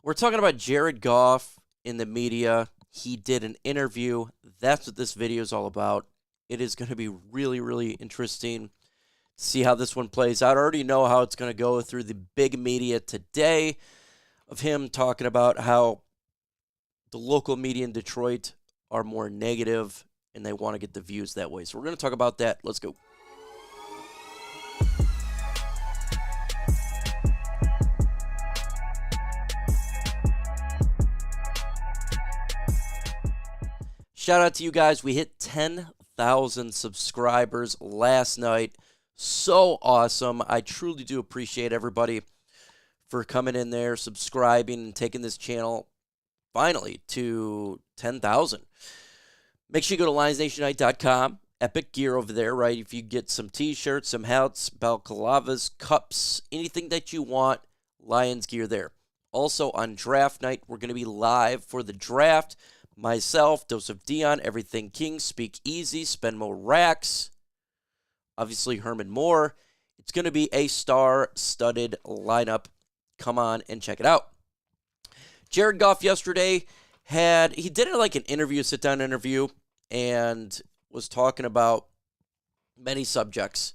We're talking about Jared Goff in the media. He did an interview. That's what this video is all about. It is going to be really, really interesting to see how this one plays out. I already know how it's going to go through the big media today of him talking about how the local media in Detroit are more negative and they want to get the views that way. So we're going to talk about that. Let's go. Shout out to you guys. We hit 10,000 subscribers last night. So awesome. I truly do appreciate everybody for coming in there, subscribing, and taking this channel finally to 10,000. Make sure you go to lionsnationnight.com. Epic gear over there, right? If you get some t-shirts, some hats, balaclavas, cups, anything that you want, Lions gear there. Also on draft night, we're going to be live for the draft. Myself, Dose of Dion, Everything King, Speak Easy, Spend More Racks, obviously Herman Moore. It's going to be a star-studded lineup. Come on and check it out. Jared Goff yesterday he did it like an interview, sit-down interview, and was talking about many subjects.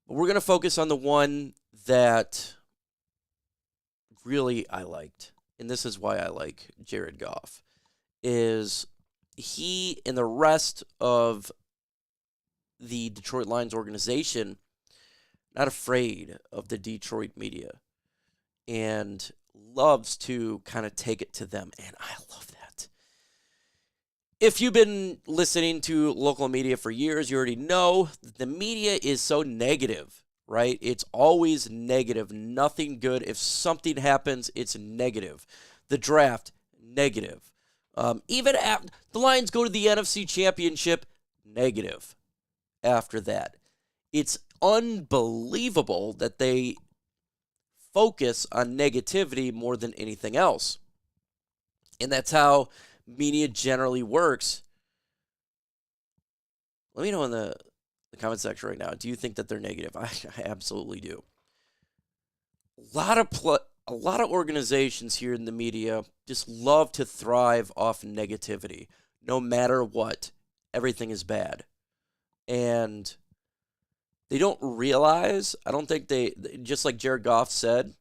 But we're going to focus on the one that really I liked, and this is why I like Jared Goff. Is he and the rest of the Detroit Lions organization not afraid of the Detroit media and loves to kind of take it to them, and I love that. If you've been listening to local media for years, you already know the media is so negative, right? It's always negative, nothing good. If something happens, it's negative. The draft, negative. Even after the Lions go to the NFC Championship, negative after that. It's unbelievable that they focus on negativity more than anything else. And that's how media generally works. Let me know in the comment section right now. Do you think that they're negative? I absolutely do. A lot of organizations here in the media just love to thrive off negativity. No matter what, everything is bad. And they don't realize, I don't think just like Jared Goff said,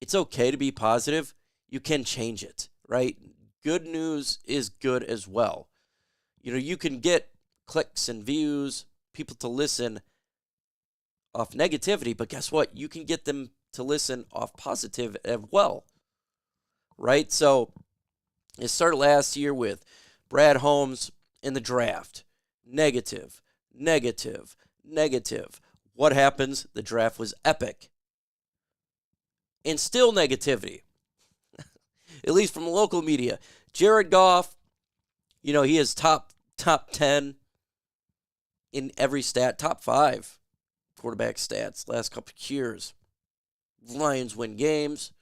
it's okay to be positive. You can change it, right? Good news is good as well. You know, you can get clicks and views, people to listen off negativity, but guess what? You can get them to listen off positive as well, right? So it started last year with Brad Holmes in the draft. Negative, negative, negative. What happens? The draft was epic. And still negativity, at least from local media. Jared Goff, you know, he is top 10 in every stat, top 5 quarterback stats last couple of years. Lions win games,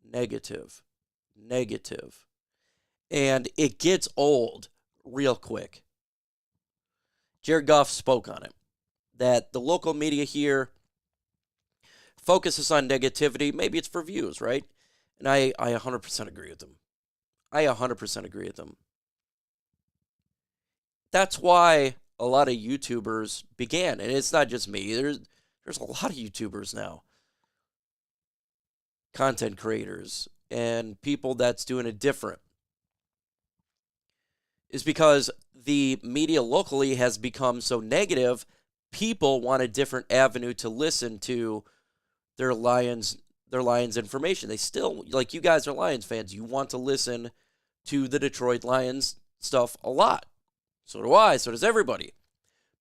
negative, negative. And it gets old real quick. Jared Goff spoke on it, that the local media here focuses on negativity. Maybe it's for views, right? And I 100% agree with them. I 100% agree with them. That's why a lot of YouTubers began, and it's not just me. There's a lot of YouTubers now. Content creators and people that's doing it different, is because the media locally has become so negative. People want a different avenue to listen to their Lions information. They still, like, you guys are Lions fans, you want to listen to the Detroit Lions stuff a lot. So do I, so does everybody.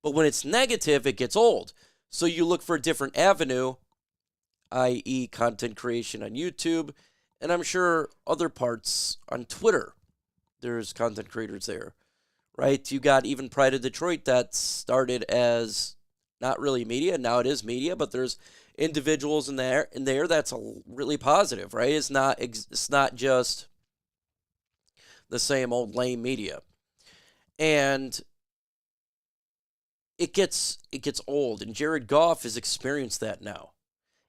But when it's negative, it gets old. So you look for a different avenue, i.e. content creation on YouTube, and I'm sure other parts on Twitter. There's content creators there, right? You got even Pride of Detroit that started as not really media. Now it is media, but there's individuals in there that's really positive, right? It's not just the same old lame media. And it gets old, and Jared Goff has experienced that now.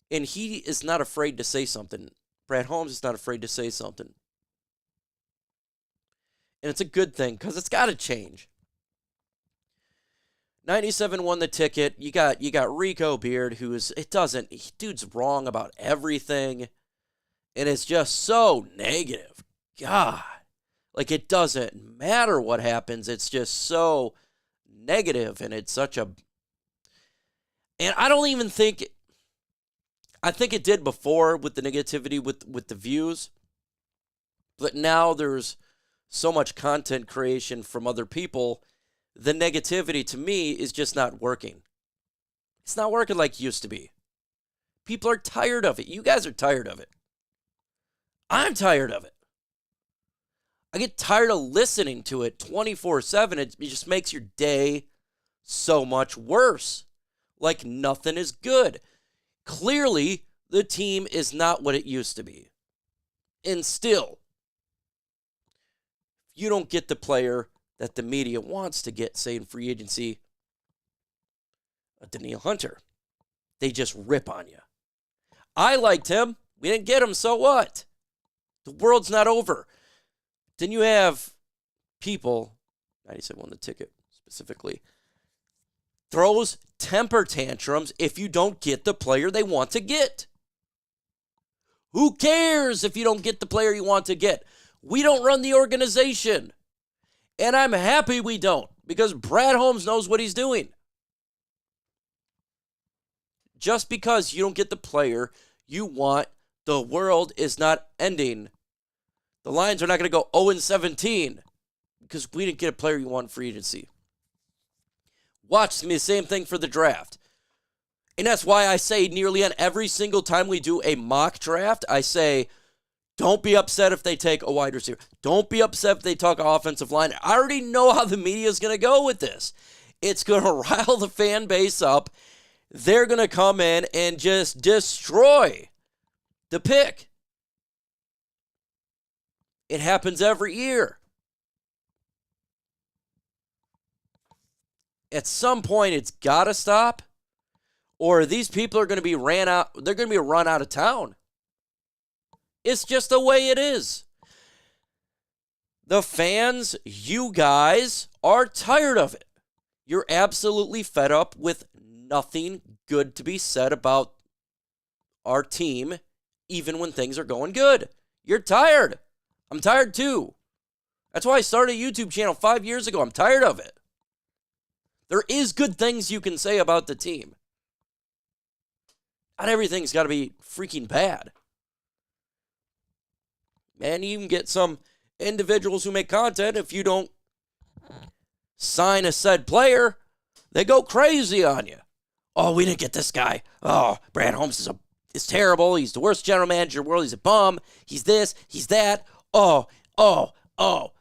And he is not afraid to say something. Brad Holmes is not afraid to say something. And it's a good thing because it's got to change. 97 won the ticket. You got Rico Beard, dude's wrong about everything. And it's just so negative. God. Like, it doesn't matter what happens. It's just so negative, and it's such a... And I don't even think... I think it did before with the negativity with the views. But now there's so much content creation from other people. The negativity, to me, is just not working. It's not working like it used to be. People are tired of it. You guys are tired of it. I'm tired of it. I get tired of listening to it 24/7. It just makes your day so much worse. Like nothing is good. Clearly, the team is not what it used to be. And still, you don't get the player that the media wants to get, say, in free agency, a Danielle Hunter. They just rip on you. I liked him. We didn't get him, so what? The world's not over. Then you have people, 97 won the ticket specifically, throws temper tantrums if you don't get the player they want to get. Who cares if you don't get the player you want to get? We don't run the organization. And I'm happy we don't, because Brad Holmes knows what he's doing. Just because you don't get the player you want, the world is not ending. The Lions are not going to go 0-17 because we didn't get a player you want in free agency. Watch me, the same thing for the draft. And that's why I say nearly on every single time we do a mock draft, I say, don't be upset if they take a wide receiver. Don't be upset if they talk offensive line. I already know how the media is going to go with this. It's going to rile the fan base up. They're going to come in and just destroy the pick. It happens every year. At some point, it's got to stop, or these people are going to be ran out. They're going to be run out of town. It's just the way it is. The fans, you guys, are tired of it. You're absolutely fed up with nothing good to be said about our team, even when things are going good. You're tired. I'm tired too. That's why I started a YouTube channel 5 years ago. I'm tired of it. There is good things you can say about the team. Not everything's got to be freaking bad. Man, you can get some individuals who make content. If you don't sign a said player, they go crazy on you. Oh, we didn't get this guy. Oh, Brad Holmes is terrible. He's the worst general manager in the world. He's a bum. He's this. He's that. Oh. Relax.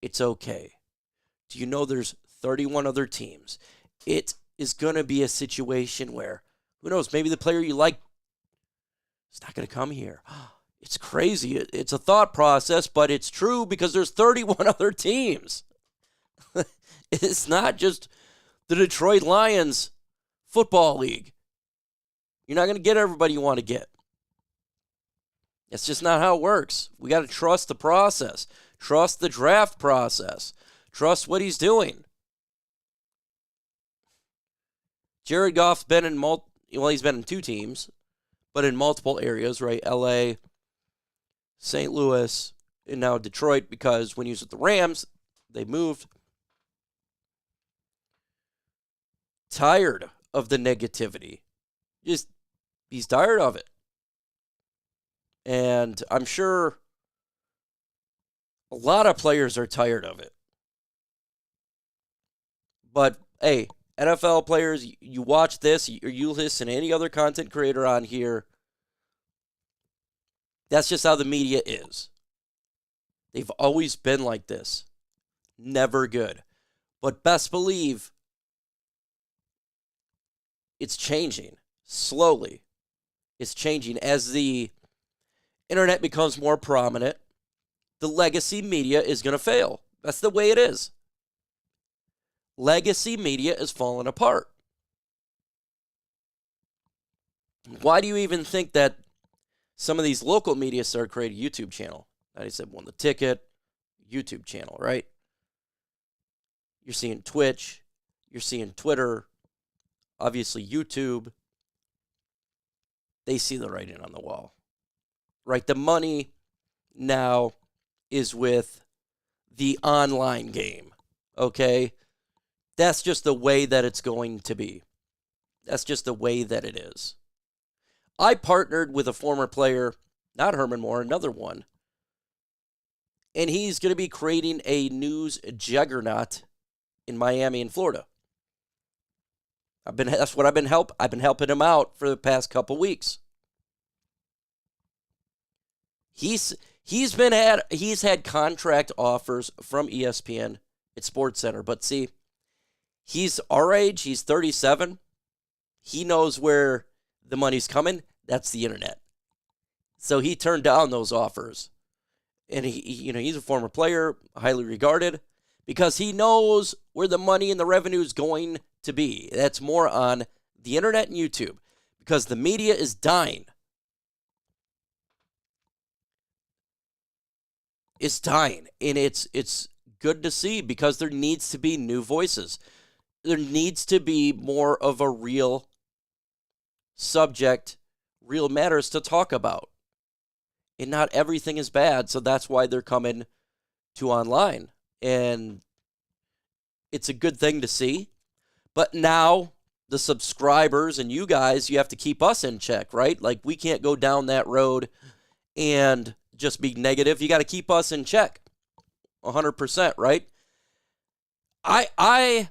It's okay. Do you know there's 31 other teams? It is going to be a situation where, who knows, maybe the player you like is not going to come here. It's crazy. It's a thought process, but it's true because there's 31 other teams. It's not just the Detroit Lions Football League. You're not going to get everybody you want to get. It's just not how it works. We got to trust the process. Trust the draft process. Trust what he's doing. Jared Goff's been in he's been in two teams, but in multiple areas, right? LA, St. Louis, and now Detroit, because when he was with the Rams, they moved. Tired of the negativity. He's tired of it. And I'm sure a lot of players are tired of it. But, hey, NFL players, you watch this, or you listen to any other content creator on here, that's just how the media is. They've always been like this. Never good. But best believe it's changing slowly. It's changing as the internet becomes more prominent. The legacy media is going to fail. That's the way it is. Legacy media is falling apart. Why do you even think that some of these local media started creating a YouTube channel? I said, won the ticket, YouTube channel, right? You're seeing Twitch, you're seeing Twitter, obviously YouTube. They see the writing on the wall, right? The money now is with the online game, okay? That's just the way that it's going to be. That's just the way that it is. I partnered with a former player, not Herman Moore, another one, and he's going to be creating a news juggernaut in Miami and Florida. That's what I've been helping him out for the past couple weeks. He's had contract offers from ESPN at SportsCenter, but see, he's our age. He's 37. He knows where the money's coming. That's the internet. So he turned down those offers, and he's a former player, highly regarded, because he knows where the money and the revenue is going to be. That's more on the internet and YouTube, because the media is dying. It's dying, and it's good to see, because there needs to be new voices. There needs to be more of a real subject, real matters to talk about. And not everything is bad, so that's why they're coming to online. And it's a good thing to see. But now the subscribers and you guys, you have to keep us in check, right? Like, we can't go down that road and just be negative. You got to keep us in check 100%, right? I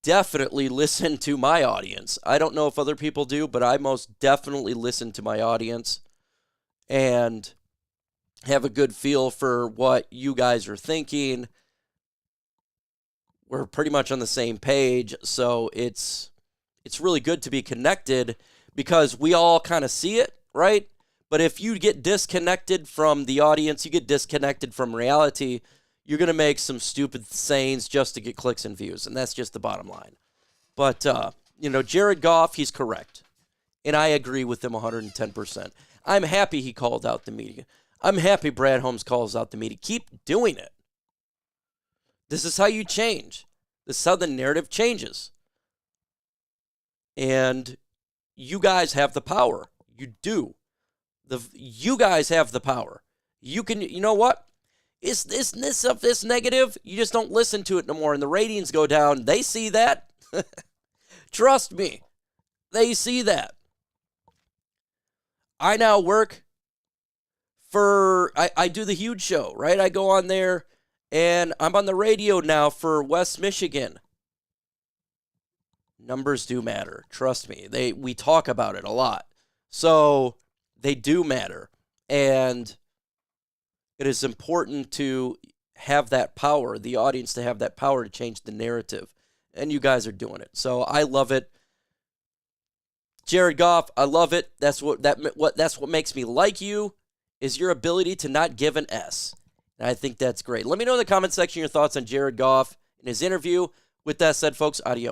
definitely listen to my audience. I don't know if other people do, but I most definitely listen to my audience and have a good feel for what you guys are thinking. We're pretty much on the same page, so it's really good to be connected, because we all kind of see it, right? But if you get disconnected from the audience, you get disconnected from reality, you're going to make some stupid sayings just to get clicks and views, and that's just the bottom line. But, Jared Goff, he's correct, and I agree with him 110%. I'm happy he called out the media. I'm happy Brad Holmes calls out the media. Keep doing it. This is how you change. This is how the narrative changes. And you guys have the power. You do. You guys have the power. You can, you know what? Is this negative? You just don't listen to it no more, and the ratings go down. They see that. Trust me. They see that. I now work I do the Huge Show, right? I go on there, and I'm on the radio now for West Michigan. Numbers do matter. Trust me. We talk about it a lot. So they do matter. And it is important to have that power, the audience to have that power to change the narrative. And you guys are doing it. So I love it. Jared Goff, I love it. That's what makes me like you, is your ability to not give an S. And I think that's great. Let me know in the comment section your thoughts on Jared Goff and his interview. With that said, folks, adios.